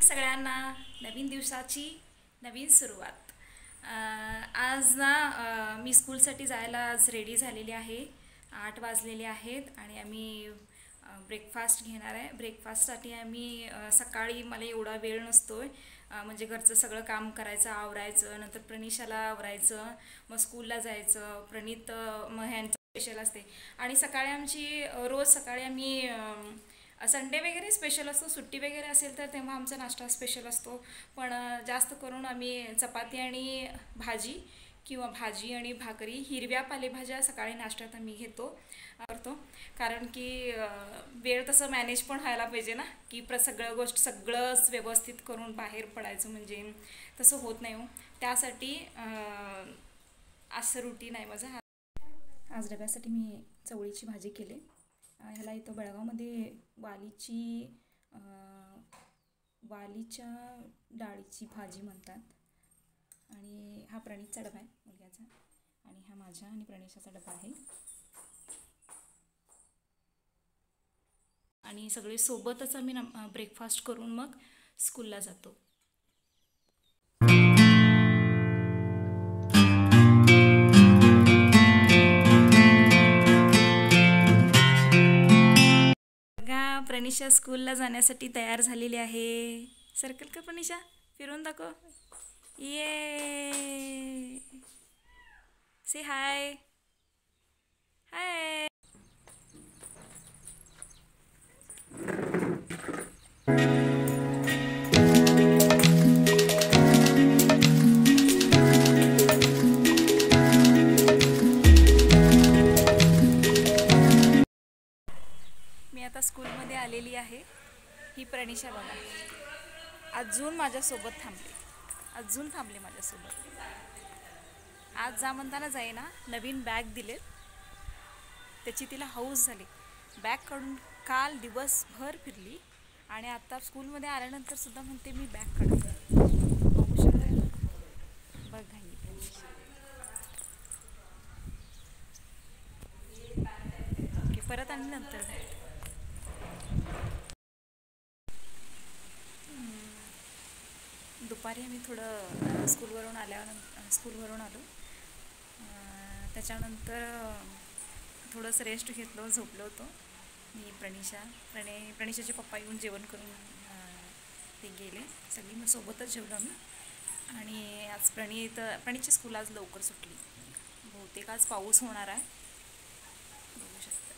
सगळ्यांना नवीन दिवसाची नवीन सुरुवात। आज ना मी स्कूलसाठी जायला आज रेडी झालेली आहे। 8 वाजलेले आहेत आणि आम्ही ब्रेकफास्ट घेणार आहे। ब्रेकफास्टसाठी आम्ही सकाळी मला एवढा वेळ नसतोय, म्हणजे घरचं सगळं काम करायचं, आवरायचं, नंतर प्रणिशाला आवरायचं, मग स्कूलला जायचं। प्रणित मग ह्यांचं स्पेशल असते आणि सकाळी आमची रोज सकाळी आम्ही संडे वगैरे स्पेशल असतो, सुट्टी वगैरे असेल तर तेव्हा आमचा नाश्ता स्पेशल असतो। पण जास्त करून आम्ही चपाती आणि भाजी किंवा भाजी आणि भाकरी, हिरव्या पालेभाज्या सकाळी नाश्त्यात आम्ही करतो। कारण की वेळ तसं मॅनेज पण व्हायला पाहिजे ना, की सगळंच व्यवस्थित करून बाहेर पडायचं म्हणजे तसं होत नाही हो। त्यासाठी असं रुटीन आहे माझं। आज डब्यासाठी मी चवळीची भाजी केली। ह्याला इथं बेळगावमध्ये वालीच्या डाळीची भाजी म्हणतात। आणि हा प्रणीतचा डबा आहे मुलग्याचा, आणि हा माझा आणि प्रणीशाचा डबा आहे। आणि सगळे सोबतच आम्ही ब्रेकफास्ट करून मग स्कूलला जातो। प्रणिशा स्कूलला जाण्यासाठी तयार झालेली आहे। सर्कल कर प्रणिशा, फिरून दाखव। ये से हाय हाय। मी आता स्कूलमध्ये आलेली आहे। ही प्रणिशा बघा, अजून माझ्यासोबत थांबले माझ्यासोबत। आज जा म्हणताना जाईना, नवीन बॅग दिलेत, त्याची तिला हौस झाली। बॅग काढून काल दिवसभर फिरली आणि आता स्कूलमध्ये आल्यानंतर सुद्धा म्हणते मी बॅग काढते। बघू शकता, बघा ही प्रणिशा। परत आणि नंतर दुपारी आम्ही थोडं स्कूलवरून आलो। त्याच्यानंतर थोडंसं रेस्ट घेतलो, झोपलो होतो मी, प्रणिशाचे पप्पा येऊन जेवण करून ते गेले। सगळी मग सोबतच जेवलो आम्ही। आणि आज प्रणीतची स्कूल आज लवकर सुटली। बहुतेक आज पाऊस होणार आहे, बघू शकता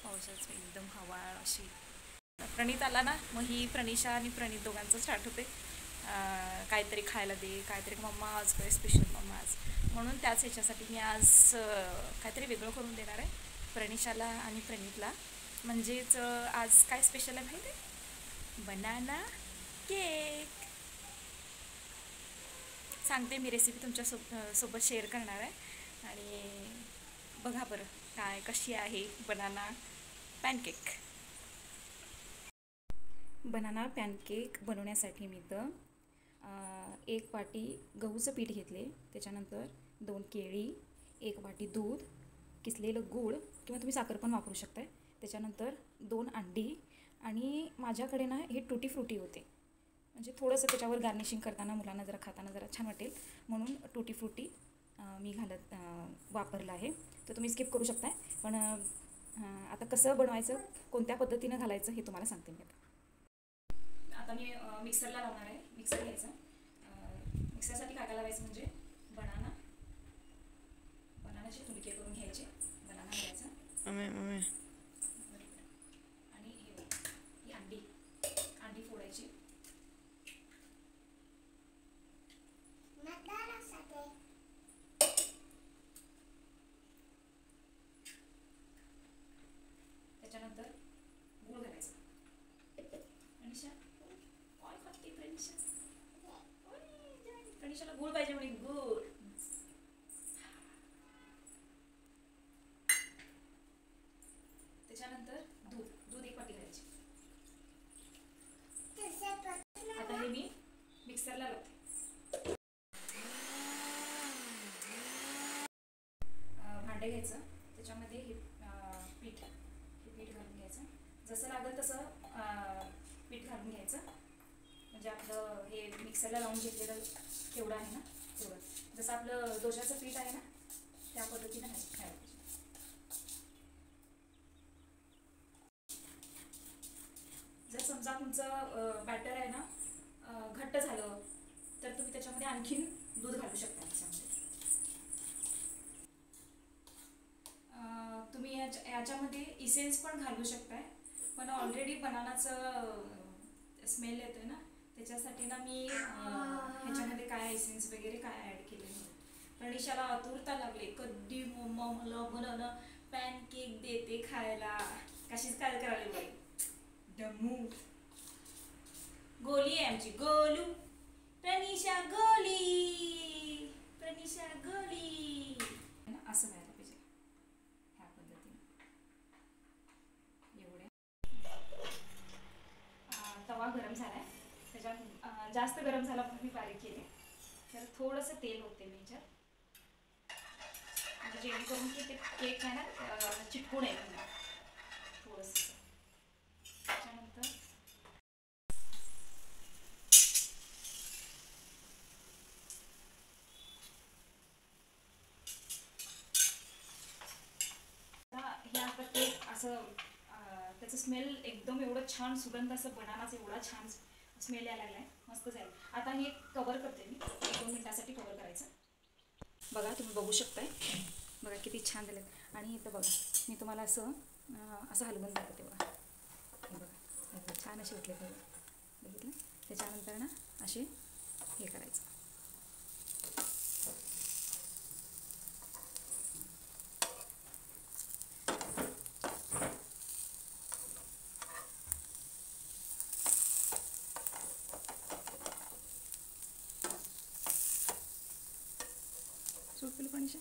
पावसाचं एकदम हवा अशी। प्रणीत आला ना, मग ही प्रणिशा आणि प्रणीत दोघांचं स्टार्ट होते, काहीतरी खायला दे, काहीतरी मम्मा आज काय स्पेशल मम्मा आज, म्हणून त्याच ह्याच्यासाठी मी आज काहीतरी वेगळं करून देणार आहे प्रणिशाला आणि प्रणीतला। म्हणजेच आज काय स्पेशल आहे माहिती आहे? Banana cake. सांगते मी रेसिपी तुमच्या सोबत शेअर करणार आहे। आणि बघा बरं कशी आहे बनाना पॅनकेक। बनाना पॅनकेक बनवण्यासाठी मी तर 1 वाटी गहूचं पीठ घेतले, त्याच्यानंतर 2 केळी, 1 वाटी दूध, किसलेलं गूळ किंवा तुम्ही साखर पण वापरू शकताय, त्याच्यानंतर 2 अंडी, आणि माझ्याकडे ना हे टुटी फ्रुटी होते, म्हणजे थोडंसं त्याच्यावर गार्निशिंग करताना मुलांना जरा खाताना जरा छान वाटेल म्हणून टुटी फ्रुटी मी वापरलं आहे। तर तुम्ही स्किप करू शकताय, पण आता कसं बनवायचं, कोणत्या पद्धतीनं घालायचं हे तुम्हाला सांगते मी। आता मी मिक्सरला लावणार आहे। मिक्सर घ्यायचा। मिक्सरसाठी काय लावायचं म्हणजे बनानाचे तुकडे करून घ्यायचे, बनाना घ्यायचा आणि ही अंडी फोडायची, त्याच्यानंतर गूळ घालायचा। प्रणिशाला गूळ पाहिजे म्हणे, गूळ। त्याच्यानंतर दूध 1 वाटी घालायची। आता हे मी मिक्सरला लावते। भांडे घ्यायचं, त्याच्यामध्ये हे पीठ घालून घ्यायचं, जसं लागेल तसं पीठ घालून घ्यायचं। मिक्सरला लावून घेतलेलं केवढं आहे ना तेवढं, जसं आपलं डोशाचं पीठ आहे ना त्या पद्धतीनं खायला पाहिजे. जर समजा तुमचं बॅटर आहे ना घट्ट झालं तर तुम्ही त्याच्यामध्ये आणखीन दूध घालू शकता. त्याच्यामध्ये तुम्ही याच्यामध्ये इसेन्स पण घालू शकताय, पण ऑलरेडी बनानाचं स्मेल येतोय ना त्याच्यासाठी ना मी ह्याच्यामध्ये काय इसेन्स वगैरे काय ॲड केले नाही. प्रणिशाला आतुरता लागली, कधी मम्मा मला बनाना पॅनकेक देते खायला. कशीच काय करायला बाई डमू. गोली आहे आमची गोलू, प्रणिशा गोली, प्रणिशा गोली. असं व्हायला पाहिजे ह्या पद्धतीने. एवढ्या तवा गरम झालाय, त्याच्यात जास्त गरम झाला म्हणून मी बारीक केले. तर थोडंसं तेल होते मी ह्याच्यात, म्हणजे जेणेकरून की ते केक आहे ना चिटकून आहे पुन्हा थोडंसं. त्याच्यानंतर हे आता केक असं त्याचं स्मेल एकदम एवढं छान सुगंध, असं बनानाचं एवढा छान स्मेल यायला लागलाय, मस्त जाईल. आता हे कवर करते मी 1-2 मिनिटासाठी कवर करायचं. बघा तुम्ही बघू शकताय, बघा किती छान झाले. आणि इथं बघा मी तुम्हाला असं हलवून दाखवते. बघा हे बघा छान असे उठले बघा, बघितलं. त्याच्यानंतर ना असे हे करायचं. पणीशा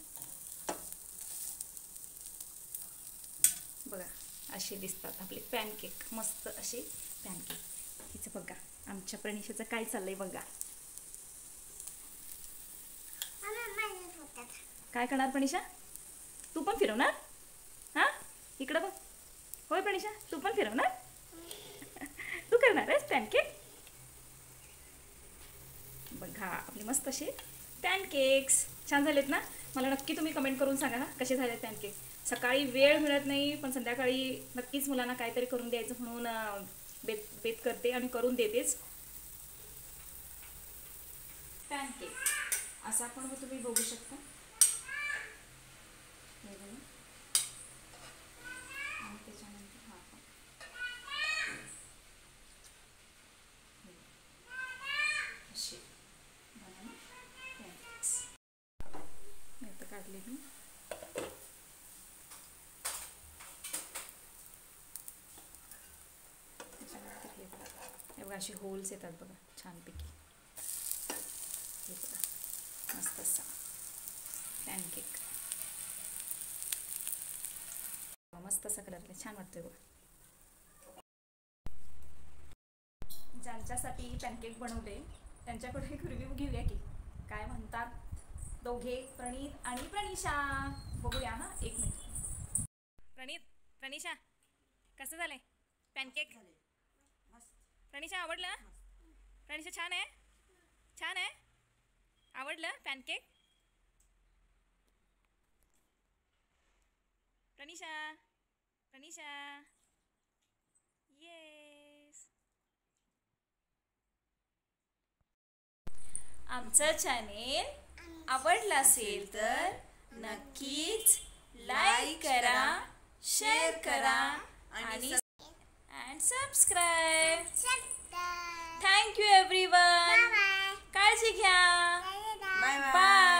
बघा असे दिसतात आपले पॅनकेक, मस्त असे पॅनकेक. हिचं बघा आमच्या प्रणिशाचं काय चाललंय बघा. काय करणार प्रणिशा, तू पण फिरवणार? हां इकडं बघ. होय प्रणिशा तू पण फिरवणार? तू करणार आहेस पॅनकेक? बघा आपले मस्त असे पॅनकेक्स छान झालेत ना. मला नक्की तुम्ही कमेंट करून सांगा ना कसे झालेत पॅनकेक. सकाळी वेळ मिळत नाही, पण संध्याकाळी नक्कीच मुलांना काहीतरी करून द्यायचं म्हणून बेत करते आणि करून देतेच. पॅनकेक असा पण तुम्ही बघू शकता. आणि त्याच्यानंतर हा पण असे बनाना पॅनकेक्स मी आता काढले मी. हे बघा असे होल्स येतात बघा छानपैकी. हे बघा मस्त असा पॅनकेक, मस्त असा कलर छान वाटतोय बघा. ज्यांच्यासाठी पॅनकेक बनवले त्यांच्याकडे रिव्ह्यू घेऊया की काय म्हणतात दोघे, प्रणीत आणि प्रणिशा. बघूया ना 1 मिनिट. प्रणीत प्रणिशा कसं झालंय पॅनकेक? प्रणिशा आवडलं? प्रणिशा छान आहे, छान आहे, आवडलं पॅनकेक? प्रणिशा प्रणिशा येस. आमचं चॅनेल आवडलं असेल तर नक्कीच लाईक करा, शेअर करा आणि सबस्क्राईब. Thank you everyone. काळजी घ्या. बाय.